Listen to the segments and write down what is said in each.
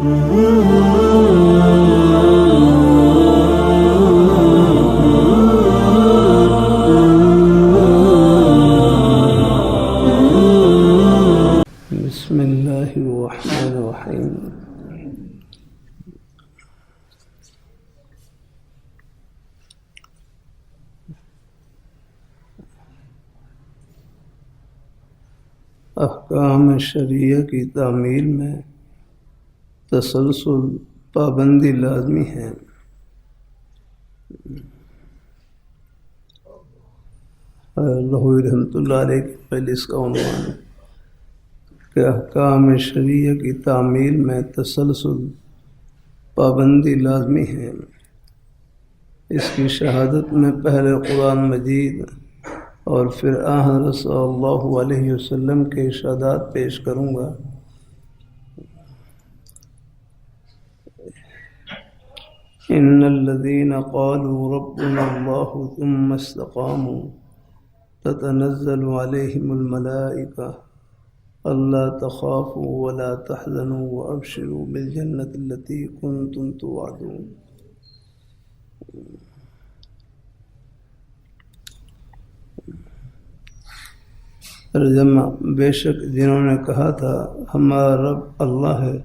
بسم اللہ الرحمن الرحیم۔ احکام شرعیہ کی تعمیل میں تسلسل پابندی لازمی ہے۔ لہوی رحمۃ اللہ علیہ کی مجلس کا عنوان کہ احکام شرعیہ کی تعمیل میں تسلسل پابندی لازمی ہے۔ اس کی شہادت میں پہلے قرآن مجید اور پھر حضرت صلی اللہ علیہ وسلم کے ارشادات پیش کروں گا۔ ان الذين قالوا ربنا الله ثم استقاموا تتنزل عليهم الملائكة ألا تخافوا ولا تحزنوا وأبشروا بالجنة التي كنتم توعدون۔ ترجمہ: بے شک جنہوں نے کہا تھا ہمارا رب اللہ ہے،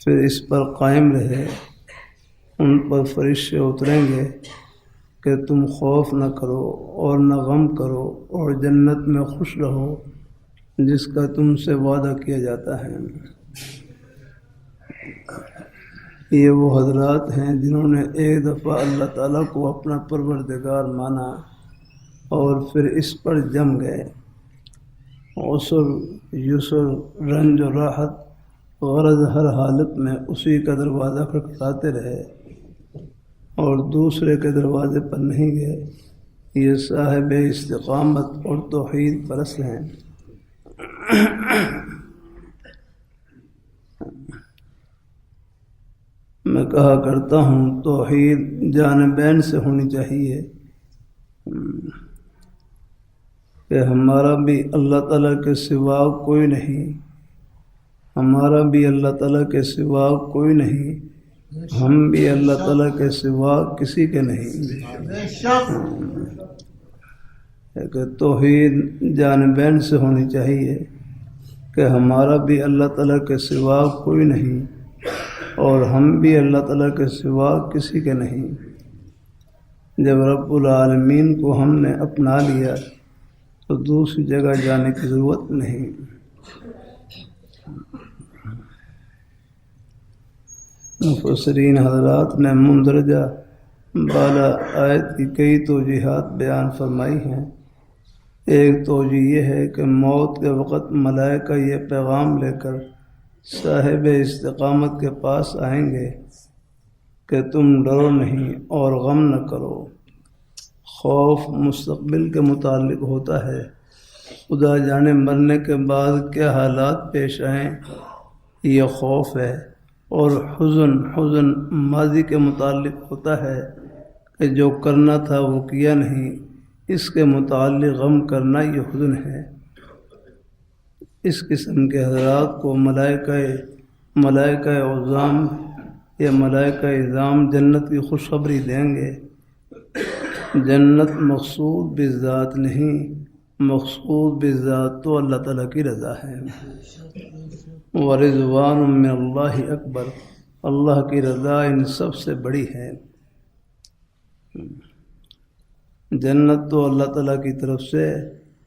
پھر اس پر قائم رہے، ان پر فرشتے اتریں گے کہ تم خوف نہ کرو اور نہ غم کرو اور جنت میں خوش رہو جس کا تم سے وعدہ کیا جاتا ہے۔ یہ وہ حضرات ہیں جنہوں نے ایک دفعہ اللہ تعالیٰ کو اپنا پروردگار مانا اور پھر اس پر جم گئے۔ عسر، یسر، رنج و راحت، غرض ہر حالت میں اسی کا دروازہ کھٹکھٹاتے رہے اور دوسرے کے دروازے پر نہیں گئے۔ یہ صاحب استقامت اور توحید پرست ہیں۔ میں کہا کرتا ہوں توحید جانبین سے ہونی چاہیے کہ ہمارا بھی اللہ تعالیٰ کے سوا کوئی نہیں، ہمارا بھی اللہ تعالیٰ کے سوا کوئی نہیں، ہم بھی اللہ تعالیٰ کے سوا کسی کے نہیں۔ کہ توحید جانبین سے ہونی چاہیے کہ ہمارا بھی اللہ تعالیٰ کے سوا کوئی نہیں اور ہم بھی اللہ تعالیٰ کے سوا کسی کے نہیں۔ جب رب العالمین کو ہم نے اپنا لیا تو دوسری جگہ جانے کی ضرورت نہیں۔ مفسرین حضرات نے مندرجہ بالا آیت کی کئی توجیحات بیان فرمائی ہیں۔ ایک توجیہ یہ ہے کہ موت کے وقت ملائکہ یہ پیغام لے کر صاحب استقامت کے پاس آئیں گے کہ تم ڈرو نہیں اور غم نہ کرو۔ خوف مستقبل کے متعلق ہوتا ہے، خدا جانے مرنے کے بعد کیا حالات پیش آئیں یہ خوف ہے، اور حزن ماضی کے متعلق ہوتا ہے کہ جو کرنا تھا وہ کیا نہیں، اس کے متعلق غم کرنا یہ حزن ہے۔ اس قسم کے حضرات کو ملائکہ عظام یا ملائکہ عظام جنت کی خوشخبری دیں گے۔ جنت مقصود بالذات نہیں، مقصود بالذات تو اللہ تعالیٰ کی رضا ہے۔ ورضوان من اللہ اکبر، اللہ کی رضا ان سب سے بڑی ہے۔ جنت تو اللہ تعالیٰ کی طرف سے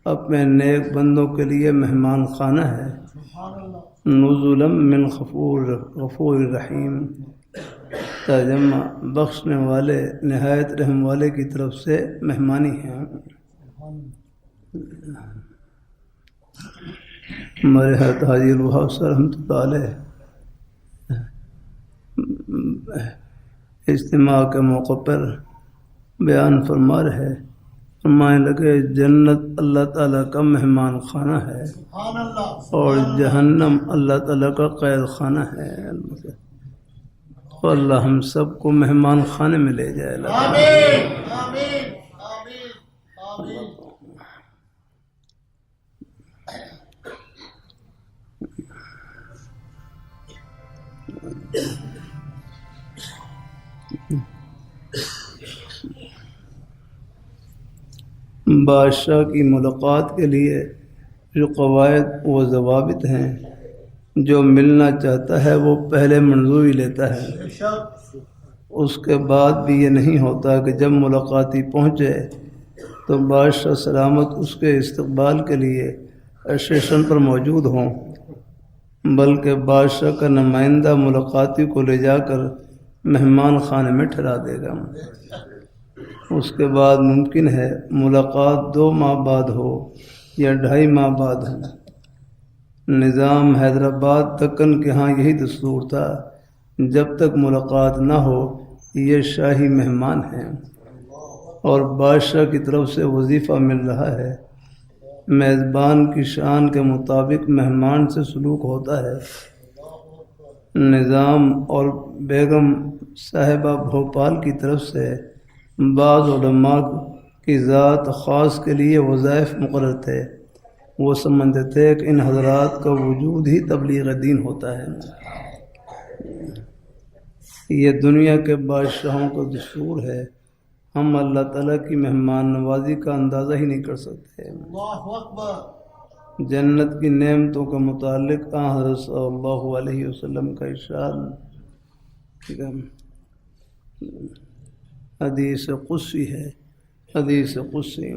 اپنے نیک بندوں کے لیے مہمان خانہ ہے۔ نزلا من غفور رحیم، ترجمہ: بخشنے والے نہایت رحم والے کی طرف سے مہمانی ہے۔ ہمارے حضرت حاجی الوہاب صاحب رحمۃ اللہ علیہ اجتماع کے موقع پر بیان فرما رہے، فرمانے لگے جنت اللہ تعالیٰ کا مہمان خانہ ہے اور جہنم اللہ تعالیٰ کا قید خانہ ہے۔ تو اللہ ہم سب کو مہمان خانے میں لے جائے۔ آمین آمین آمین۔ بادشاہ کی ملاقات کے لیے جو قواعد و ضوابط ہیں، جو ملنا چاہتا ہے وہ پہلے منظوری لیتا ہے، اس کے بعد بھی یہ نہیں ہوتا کہ جب ملاقاتی پہنچے تو بادشاہ سلامت اس کے استقبال کے لیے اسٹیشن پر موجود ہوں، بلکہ بادشاہ کا نمائندہ ملاقاتی کو لے جا کر مہمان خانے میں ٹھہرا دے گا۔ اس کے بعد ممکن ہے ملاقات 2 ماہ بعد ہو یا 2.5 ماہ بعد ہو۔ نظام حیدرآباد دکن کے ہاں یہی دستور تھا، جب تک ملاقات نہ ہو یہ شاہی مہمان ہیں اور بادشاہ کی طرف سے وظیفہ مل رہا ہے، میزبان کی شان کے مطابق مہمان سے سلوک ہوتا ہے۔ نظام اور بیگم صاحبہ بھوپال کی طرف سے بعض علماء کی ذات خاص کے لیے وظائف مقرر تھے، وہ سمجھتے تھے کہ ان حضرات کا وجود ہی تبلیغ دین ہوتا ہے۔ یہ دنیا کے بادشاہوں کا دستور ہے، ہم اللہ تعالیٰ کی مہمان نوازی کا اندازہ ہی نہیں کر سکتے۔ جنت کی نعمتوں کے متعلق حضرت صلی اللہ علیہ وسلم کا ارشاد حدیث قدسی ہے، حدیث قدسی۔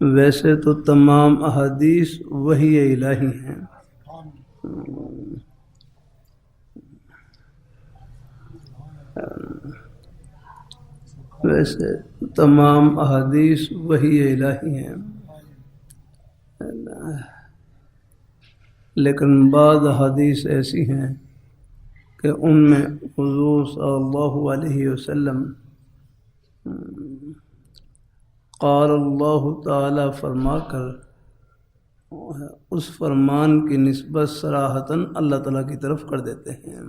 ویسے تو تمام احادیث وحی الہی ہیں، ویسے تمام احادیث وحی الہی ہیں، لیکن بعض احادیث ایسی ہیں کہ ان میں حضور صلی اللہ علیہ وسلم قال اللہ تعالی فرما کر اس فرمان کی نسبت صراحتاً اللہ تعالیٰ کی طرف کر دیتے ہیں۔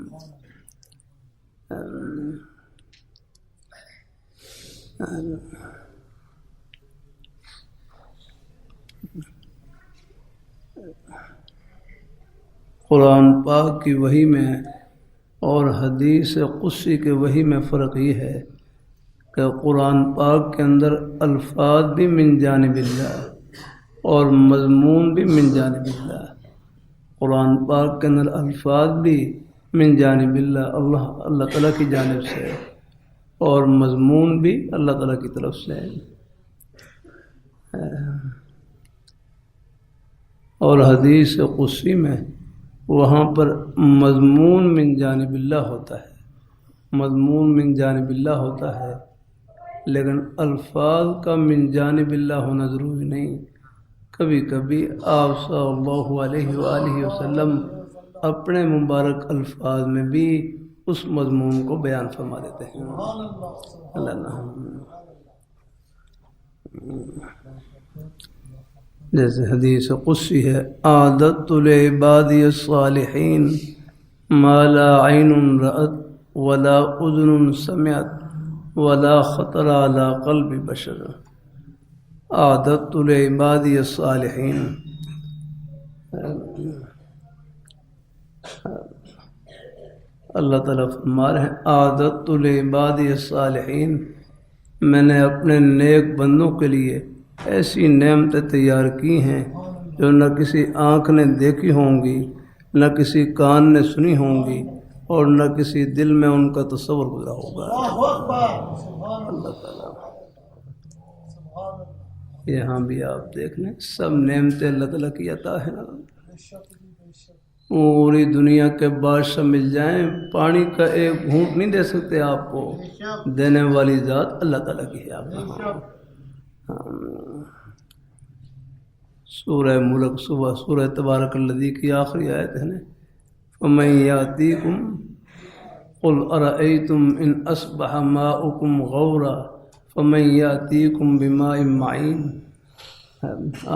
قرآن پاک کی وحی میں اور حدیث قدسی کے وحی میں فرق یہ ہے کہ قرآن پاک کے اندر الفاظ بھی من جانب اللہ اور مضمون بھی من جانب اللہ۔ قرآن پاک کے اندر الفاظ بھی من جانب اللہ، اللہ تعالیٰ کی جانب سے، اور مضمون بھی اللہ تعالیٰ کی طرف سے، اور حدیث قدسی میں وہاں پر مضمون من جانب اللہ ہوتا ہے، مضمون من جانب اللہ ہوتا ہے، لیکن الفاظ کا من جانب اللہ ہونا ضروری نہیں۔ کبھی کبھی آپ صلی اللہ علیہ وآلہ وسلم اپنے مبارک الفاظ میں بھی اس مضمون کو بیان فرما دیتے ہیں۔ جیسے حدیث قدسی ہے، اعددت لعبادی الصالحین ما لا عین رأت ولا اذن سمعت ولا خطر على قلب بشر۔ اعددت لعبادی الصالحین، اللہ تعالیٰ فرما رہے ہیں اعددت لعبادی الصالحین، میں نے اپنے نیک بندوں کے لیے ایسی نعمتیں تیار کی ہیں جو نہ کسی آنکھ نے دیکھی ہوں گی، نہ کسی کان نے سنی ہوں گی، اور نہ کسی دل میں ان کا تصور گزرا ہوگا۔ اللہ تعالیٰ یہاں بھی آپ دیکھ لیں، سب نعمتیں اللہ تعالیٰ کی عطا ہے۔ پوری دنیا کے بادشاہ مل جائیں، پانی کا ایک گھونٹ نہیں دے سکتے آپ کو، دینے والی ذات اللہ تعالیٰ کی ہے۔ آپ سورہ ملک صبح سورہ تبارک الذی کی آخری آیت ہے نا، فَمَن يَأْتِيكُمْ قُلْ أَرَأَيْتُمْ إِنْ أَصْبَحَ مَاؤُكُمْ غَوْرًا فَمَن يَأْتِيكُمْ بِمَاءٍ مَّعِينٍ۔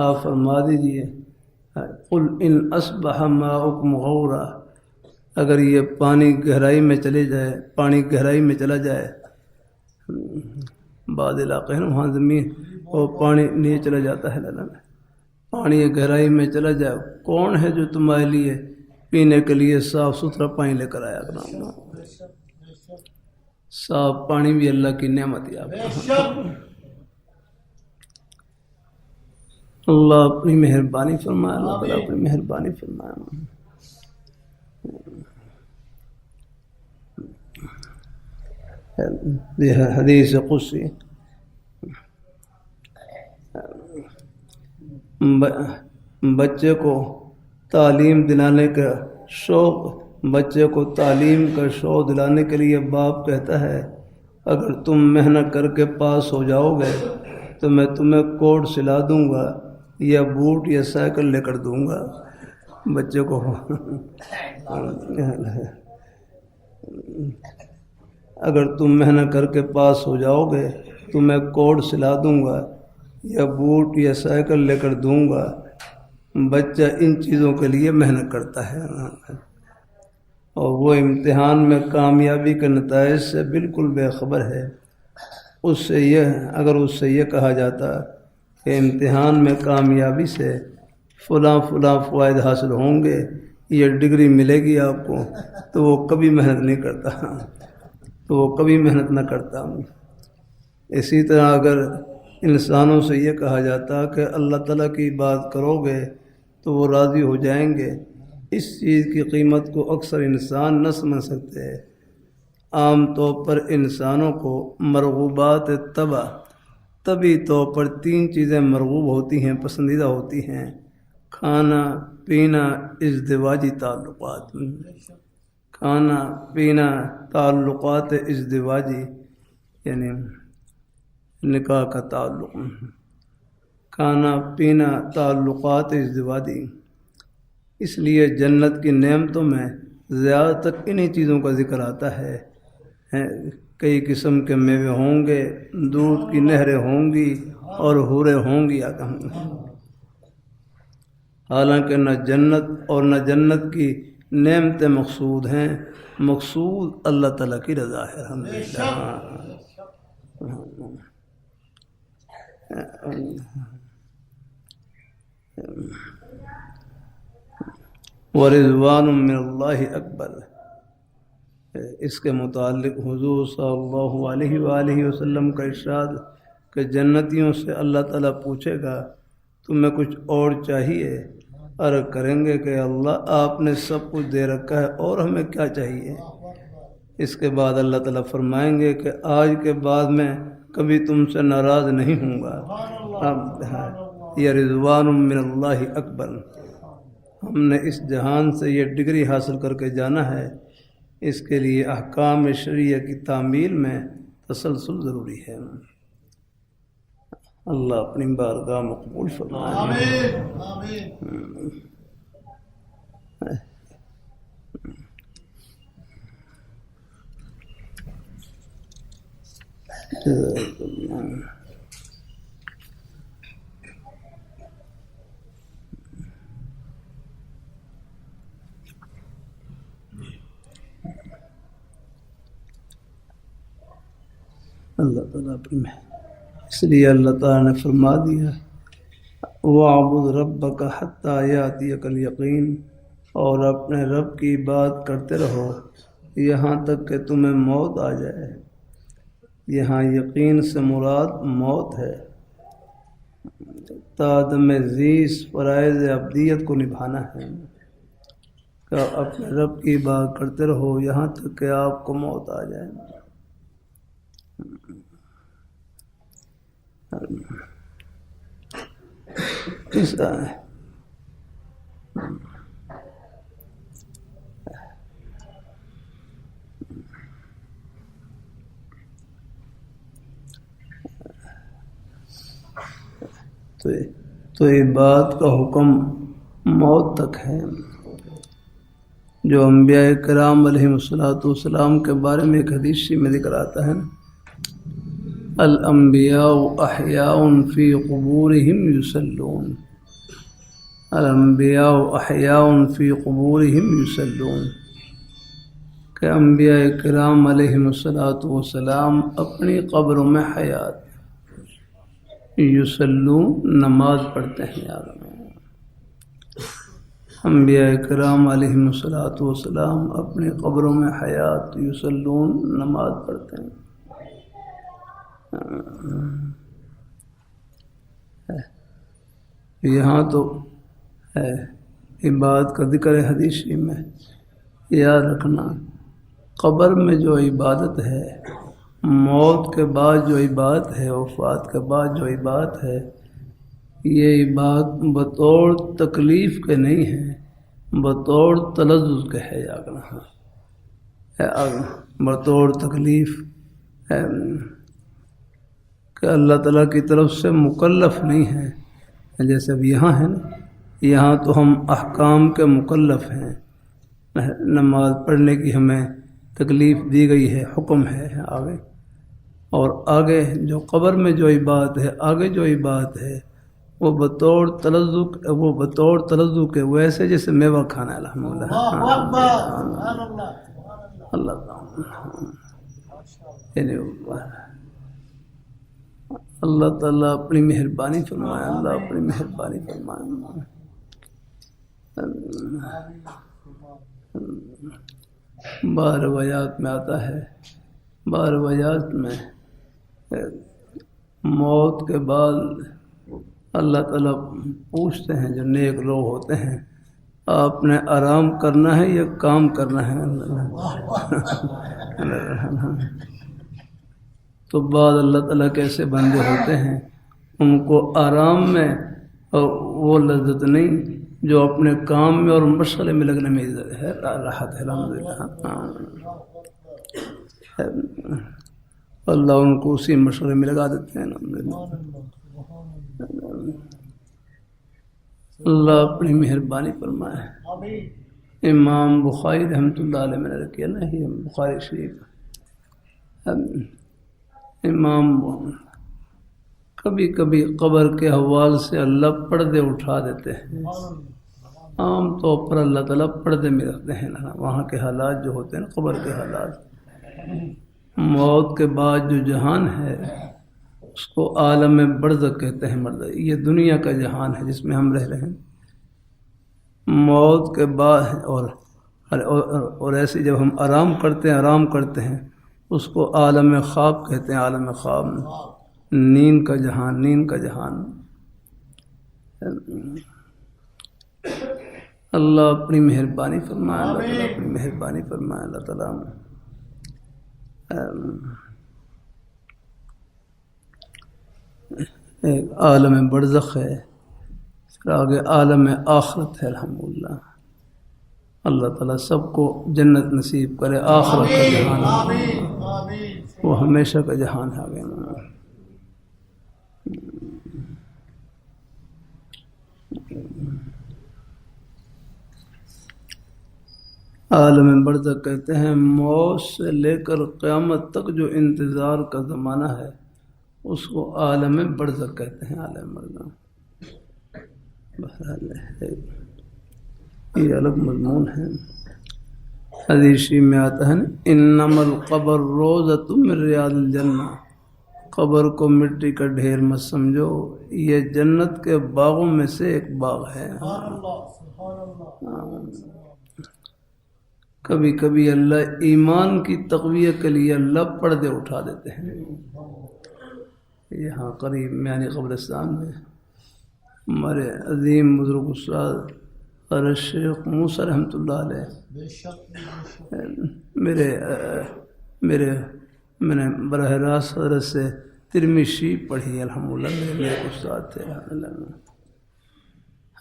آپ فرما دیجئے قُلْ إِنْ أَصْبَحَ مَاؤُكُمْ غَوْرًا، اگر یہ پانی گہرائی میں چلے جائے، پانی گہرائی میں چلا جائے، بعض علاقے ہیں وہاں زمین اور پانی نیچے چلا جاتا ہے، پانی گہرائی میں چلا جائے، کون ہے جو تمہارے لیے پینے کے لیے صاف ستھرا پانی لے کر آیا کرنا؟ صاف پانی بھی اللہ کی نعمت ہے آپ کو۔ اللہ اپنی مہربانی فرمائے، اللہ تعالیٰ اپنی مہربانی فرمائے۔ یہ حدیث قدسی، بچے کو تعلیم دلانے کا شوق، بچے کو تعلیم کا شوق دلانے کے لیے باپ کہتا ہے اگر تم محنت کر کے پاس ہو جاؤ گے تو میں تمہیں کوٹ سلا دوں گا یا بوٹ یا سائیکل لے کر دوں گا۔ بچے کو اگر تم محنت کر کے پاس ہو جاؤ گے تو میں کوٹ سلا دوں گا یا بوٹ یا سائیکل لے کر دوں گا۔ بچہ ان چیزوں کے لیے محنت کرتا ہے اور وہ امتحان میں کامیابی کے نتائج سے بالکل بے خبر ہے۔ اگر اس سے یہ کہا جاتا کہ امتحان میں کامیابی سے فلاں فوائد حاصل ہوں گے، یہ ڈگری ملے گی آپ کو، تو وہ کبھی محنت نہیں کرتا، اسی طرح اگر انسانوں سے یہ کہا جاتا کہ اللہ تعالیٰ کی بات کرو گے تو وہ راضی ہو جائیں گے، اس چیز کی قیمت کو اکثر انسان نہ سمجھ سکتے۔ عام طور پر انسانوں کو مرغوبات طبعی طور پر 3 چیزیں مرغوب ہوتی ہیں، پسندیدہ ہوتی ہیں: کھانا، پینا، ازدواجی تعلقات۔ کھانا پینا، تعلقات ازدواجی یعنی نکاح کا تعلق، کھانا پینا، تعلقات ازدواجی۔ اس لیے جنت کی نعمتوں میں زیادہ تر انہی چیزوں کا ذکر آتا ہے۔ کئی قسم کے میوے ہوں گے، دودھ کی نہریں ہوں گی اور حوریں ہوں گی۔ حالانکہ نہ جنت اور نہ جنت کی نعمتیں مقصود ہیں، مقصود اللہ تعالیٰ کی رضا ہے۔ الحمدللہ۔ وَرِضْوَانٌ مِّنَ اللَّهِ اکبر۔ اس کے متعلق حضور صلی اللہ علیہ وآلہ وسلم کا ارشاد کہ جنتیوں سے اللہ تعالیٰ پوچھے گا تمہیں کچھ اور چاہیے؟ عرض کریں گے کہ اللہ آپ نے سب کچھ دے رکھا ہے اور ہمیں کیا چاہیے؟ اس کے بعد اللہ تعالیٰ فرمائیں گے کہ آج کے بعد میں کبھی تم سے ناراض نہیں ہوں گا۔ یہ رضوان من اللہ اکبر۔ ہم نے اس جہان سے یہ ڈگری حاصل کر کے جانا ہے، اس کے لیے احکام شرعیہ کی تعمیل میں تسلسل ضروری ہے۔ اللہ اپنی بارگاہ مقبول فرمائے۔ آمین آمین۔ اللہ تعالیٰ اپنی اس لیے اللہ تعالیٰ نے فرما دیا وَاعْبُدْ رَبَّكَ حَتَّى يَأْتِيَكَ الْيَقِينُ، اور اپنے رب کی بات کرتے رہو یہاں تک کہ تمہیں موت آ جائے۔ یہاں یقین سے مراد موت ہے۔ تادم زیس فرائض ابدیت کو نبھانا ہے کہ اپنے رب کی بات کرتے رہو یہاں تک کہ آپ کو موت آ جائے۔ تو یہ بات کا حکم موت تک ہے، جو انبیاء کرام علیہم السلام کے بارے میں ایک حدیث میں ذکر آتا ہے، الانبیاء احیاء فی قبورہم یصلون، الانبیاء احیاء فی قبورہم یصلون، کہ انبیاء کرام علیہم السلام اپنی قبروں میں حیات یصلون، نماز پڑھتے ہیں۔ یاد انبیاء کرام علیہم الصلاۃ والسلام اپنی قبروں میں حیات یصلون نماز پڑھتے ہیں. یہاں تو ہے عبادت کا ذکر ہے حدیث شریف میں. یاد رکھنا قبر میں جو عبادت ہے، موت کے بعد جو عبادت ہے، وفات کے بعد جو عبادت ہے، یہ عبادت بطور تکلیف کے نہیں ہے، بطور تلذذ کے ہے. بطور تکلیف ہے کہ اللہ تعالیٰ کی طرف سے مکلف نہیں ہے. جیسے اب یہاں ہے نا، یہاں تو ہم احکام کے مکلف ہیں، نماز پڑھنے کی ہمیں تکلیف دی گئی ہے، حکم ہے آگے. اور آگے جو قبر میں جو عبادت ہے، آگے جو عبادت ہے، وہ بطور تلذذ کے ویسے جیسے میوہ کھانا ہے. الحمدللہ اللہ تعالیٰ اپنی مہربانی فرمائے. اللہ اپنی مہربانی فرمائے. بعض روایات میں آتا ہے، بعض روایات میں موت کے بعد اللہ تعالیٰ پوچھتے ہیں جو نیک لوگ ہوتے ہیں، آپ نے آرام کرنا ہے یا کام کرنا ہے؟ تو بعد اللہ تعالیٰ کے ایسے بندے ہوتے ہیں ان کو آرام میں وہ لذت نہیں جو اپنے کام میں اور مشغلے میں لگنے میں ہے راحت ہے. الحمدللہ اللہ ان کو اسی مشغلے میں لگا دیتے ہیں. اللہ اپنی مہربانی فرمائے. امام بخاری رحمۃ اللہ علیہ میں نے کیا نا، یہ بخاری شریف، امام کبھی کبھی قبر کے حوالے سے اللہ پردے اٹھا دیتے ہیں. عام طور پر اللہ تعالیٰ پردے میں رکھتے ہیں نا، وہاں کے حالات جو ہوتے ہیں نا، قبر کے حالات. موت کے بعد جو جہان ہے اس کو عالم برزخ کہتے ہیں. یہ دنیا کا جہان ہے جس میں ہم رہ رہے ہیں. موت کے بعد اور ایسے جب ہم آرام کرتے ہیں اس کو عالم خواب کہتے ہیں. عالم خواب، نیند کا جہان. اللہ اپنی مہربانی فرمائے. اللہ تعالیٰ اپنی مہربانی فرمائے. اللہ تعالیٰ ایک عالم برزخ ہے، پھر آگے عالم آخرت ہے. الحمدللہ اللہ تعالیٰ سب کو جنت نصیب کرے. آخرت کا جہان ہے، وہ ہمیشہ کا جہان ہے. آگے عالم برزخ کہتے ہیں موت سے لے کر قیامت تک جو انتظار کا زمانہ ہے اس کو عالم برزخ کہتے ہیں. عالم برزخ یہ الگ مضمون ہے. حدیث میں آتا ہے نا، انما القبر روضۃ من ریاض الجنہ. قبر کو مٹی کا ڈھیر مت سمجھو، یہ جنت کے باغوں میں سے ایک باغ ہے. کبھی کبھی اللہ ایمان کی تقویت کے لیے اللہ پردے اٹھا دیتے ہیں. یہاں قریب میانی قبرستان میں ہمارے عظیم بزرگ استاد حضرت شیخ موسیٰ رحمۃ اللہ علیہ میں نے براہ راست حضرت سے ترمذی شریف پڑھی. الحمدللہ میرے استاد تھے.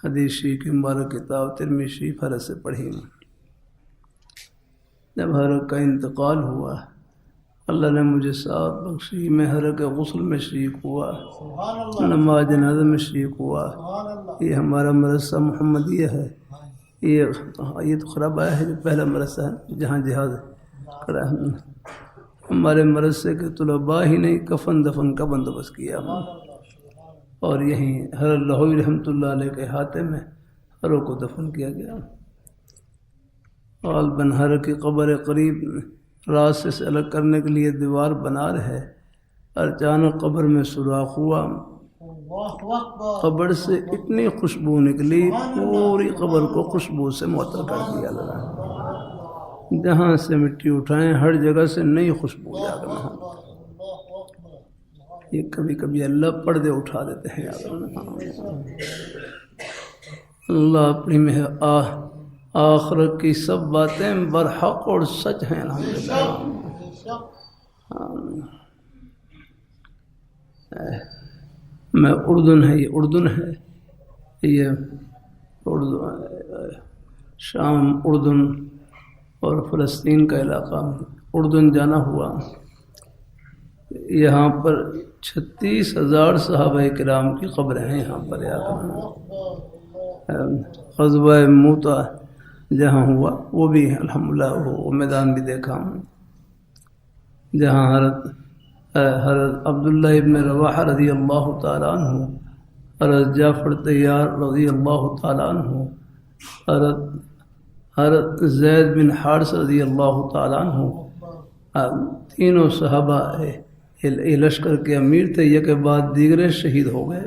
حدیث شریف کی مبارک کتاب ترمذی شریف حضرت سے پڑھی. جب حضرت کا انتقال ہوا اللہ نے مجھے ساتھ بخشی. میں حضرت کے غسل میں شریک ہوا، نماز جنازہ میں شریک ہوا. یہ ہمارا مدرسہ محمدیہ ہے. یہ تو خراب آیا ہے جو پہلا مدرسہ ہے جہاں جہاد کرا. ہمارے مدرسے کے طلباء ہی نہیں کفن دفن کا بندوبست کیا، اور یہیں حضرت لاہوری رحمۃ اللہ علیہ کے ہاتھے میں ہروں کو دفن کیا گیا. غالباً ہر کی قبر قریب راستے سے الگ کرنے کے لیے دیوار بنا رہے، اچانک قبر میں سوراخ ہوا. قبر سے اتنی خوشبو نکلی پوری قبر کو خوشبو سے معطر کر دیا اللہ، جہاں سے مٹی اٹھائیں ہر جگہ سے نئی خوشبو یاد رہا۔ یہ کبھی کبھی اللہ پردے اٹھا دیتے ہیں یاد رہا۔ اللہ اپنی آخرت کی سب باتیں برحق اور سچ ہیں الحمدللہ۔ میں اردن ہے، یہ اردن ہے، یہ شام اردن اور فلسطین کا علاقہ، اردن جانا ہوا۔ یہاں پر 36,000 صحابہ کرام کی قبریں ہیں یہاں پر یاد رہنا۔ غزوہ موتا جہاں ہوا وہ بھی الحمدللہ وہ میدان بھی دیکھا ہوں، جہاں حضرت عبداللہ ابن رواحہ رضی اللہ تعالیٰ عنہ، حضرت جعفر طیار رضی اللہ تعالیٰ عنہ، حضرت زید بن حارث رضی اللہ تعالیٰ عنہ، تینوں صحابہ یہ لشکر کے امیر تھے، یہ کے بعد دیگرے شہید ہو گئے۔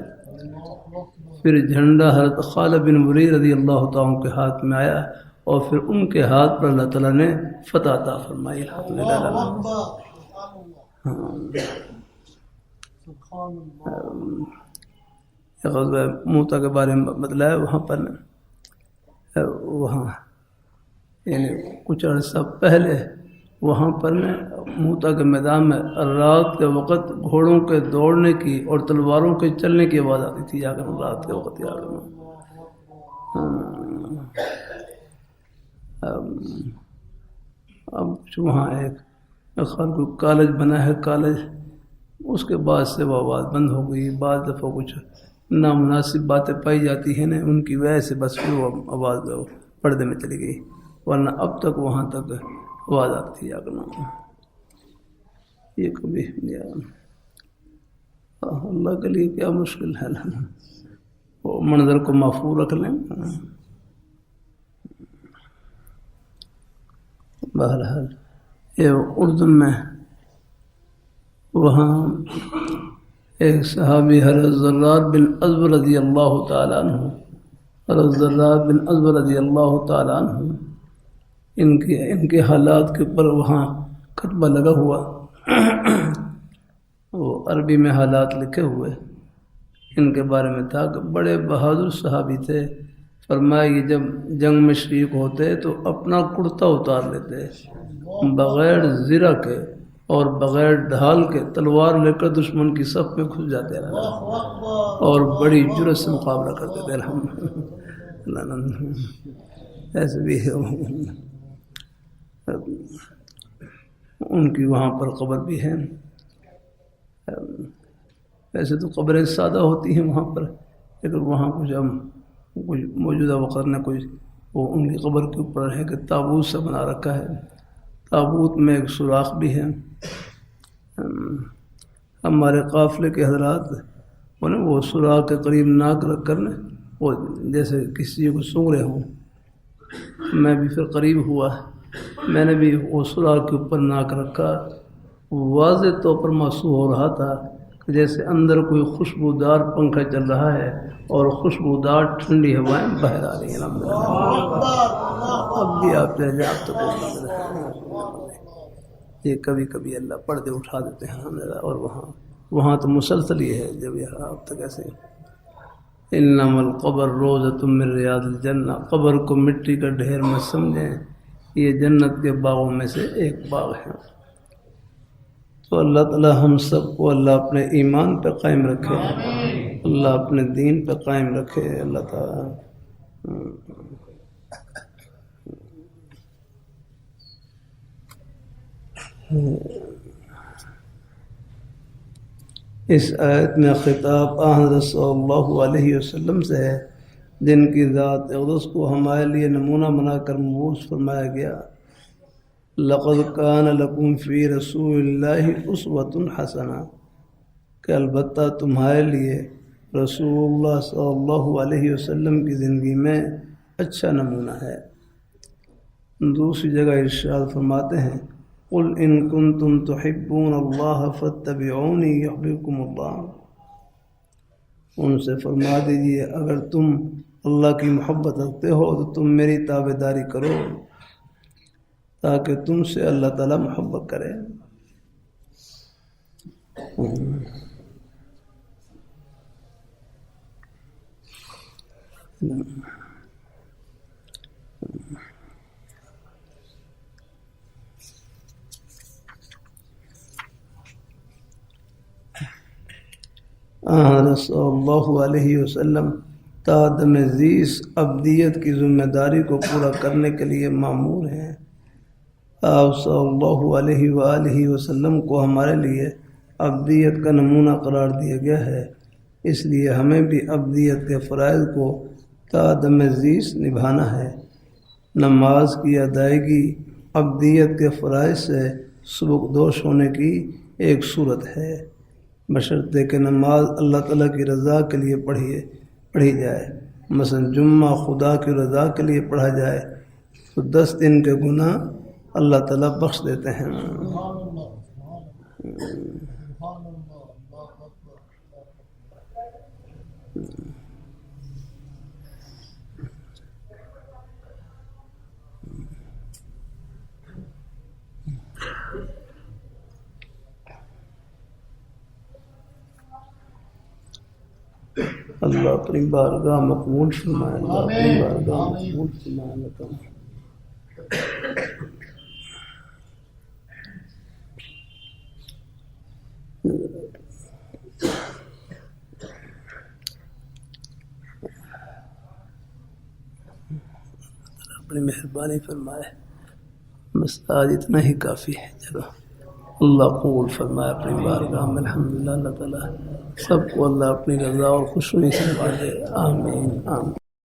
پھر جھنڈا حضرت خالد بن ولید رضی اللہ تعالیٰ کے ہاتھ میں آیا اور پھر ان کے ہاتھ پر اللہ تعالیٰ نے فتح عطا فرمائی الحمدللہ۔ غزوہ موتا کے بارے میں بتلایا، وہاں پر وہاں یعنی کچھ عرصہ پہلے وہاں پر موتا کے میدان میں رات کے وقت گھوڑوں کے دوڑنے کی اور تلواروں کے چلنے کی آواز آتی تھی، جا کر رات کے وقت یاد کرنا۔ اب وہاں ایک کوئی کالج بنا ہے، کالج اس کے بعد سے وہ آواز بند ہو گئی۔ بعض دفعہ کچھ نامناسب باتیں پائی جاتی ہیں نا، ان کی وجہ سے بس پھر وہ آواز پردے میں چلی گئی، ورنہ اب تک وہاں تک آواز آتی تھی جاگنا۔ یہ کبھی اللہ کے لیے کیا مشکل ہے نا، وہ منظر کو محفوظ رکھ لیں۔ بہرحال یہ اردن میں وہاں ایک صحابی حضرت زرار بن ازور رضی اللہ تعالیٰ عنہ، حضرت زرار بن ازور رضی اللہ تعالیٰ عنہ، ان کے حالات کے اوپر وہاں کتبہ لگا ہوا، وہ عربی میں حالات لکھے ہوئے ان کے بارے میں تھا کہ بڑے بہادر صحابی تھے۔ فرمایا کہ جب جنگ میں شریک ہوتے تو اپنا کرتا اتار لیتے، بغیر زرہ کے اور بغیر ڈھال کے تلوار لے کر دشمن کی صف میں گھس جاتے رہے اور بڑی جرأت سے مقابلہ کرتے تھے الحمدللہ۔ ایسے بھی ان کی وہاں پر قبر بھی ہے۔ ایسے تو قبریں سادہ ہوتی ہیں وہاں پر، لیکن وہاں کچھ موجودہ وقت نے کچھ وہ ان کی قبر کے اوپر ہے کہ تابوت سے بنا رکھا ہے، تابوت میں ایک سوراخ بھی ہے۔ ہمارے قافلے کے حضرات وہ سوراخ کے قریب ناک رکھ کر وہ جیسے کسی کو سونگ رہے ہوں، میں بھی پھر قریب ہوا، میں نے بھی وہ سوراخ کے اوپر ناک رکھا، واضح طور پر محسوس ہو رہا تھا کہ جیسے اندر کوئی خوشبودار پنکھا چل رہا ہے اور خوشبودار ٹھنڈی ہوائیں باہر آ رہی ہیں الحمدللہ۔ اب بھی آپ چلے آپ تو یہ کبھی کبھی اللہ پردے اٹھا دیتے ہیں اور وہاں تو مسلسل ہی ہے جب یہ آپ تک ایسے۔ انما القبر روضۃ من ریاض الجنہ، قبر کو مٹی کا ڈھیر مت سمجھیں، یہ جنت کے باغوں میں سے ایک باغ ہے۔ تو اللہ تعالی ہم سب کو اللہ اپنے ایمان پہ قائم رکھے، اللہ اپنے دین پہ قائم رکھے۔ اللہ تعالی اس آیت میں خطاب حضرت صلی اللہ علیہ وسلم سے ہے، جن کی ذات اقدس کو ہمارے لیے نمونہ بنا کر مبعوث فرمایا گیا۔ لقد کان لکم فی رسول اللہ اسوۃ حسنہ، کہ البتہ تمہارے لیے رسول اللہ صلی اللہ علیہ وسلم کی زندگی میں اچھا نمونہ ہے۔ دوسری جگہ ارشاد فرماتے ہیں، قل ان کنتم تحبون اللہ فاتبعونی یحببکم اللہ، ان سے فرما دیجئے اگر تم اللہ کی محبت رکھتے ہو تو تم میری تابع داری کرو تاکہ تم سے اللہ تعالیٰ محبت کرے۔ حضرت صلی اللہ علیہ وسلم تا دم زیس ابدیت کی ذمہ داری کو پورا کرنے کے لیے مامور ہیں۔ آپ صلی اللہ علیہ وآلہ وسلم کو ہمارے لیے ابدیت کا نمونہ قرار دیا گیا ہے، اس لیے ہمیں بھی ابدیت کے فرائض کو تا دم زیس نبھانا ہے۔ نماز کی ادائیگی ابدیت کے فرائض سے سبکدوش ہونے کی ایک صورت ہے، بشرطے کہ نماز اللہ تعالیٰ کی رضا کے لیے پڑھی جائے۔ مثلا جمعہ خدا کی رضا کے لیے پڑھا جائے تو 10 دن کے گناہ اللہ تعالیٰ بخش دیتے ہیں۔ اللہ اپنی بارگاہ مقبول فرمائے، اللہ اپنی بارگاہ مقبول فرمائے۔ اپنی مہربانی فرمائے، بس آج اتنا ہی کافی ہے۔ چلو اللہ قبول فرمائے اپنی بارگاہ میں۔ الحمدللہ اللہ تعالیٰ سب کو اللہ اپنی رضا اور خوشنودی سے نوازے۔ آمین آمین۔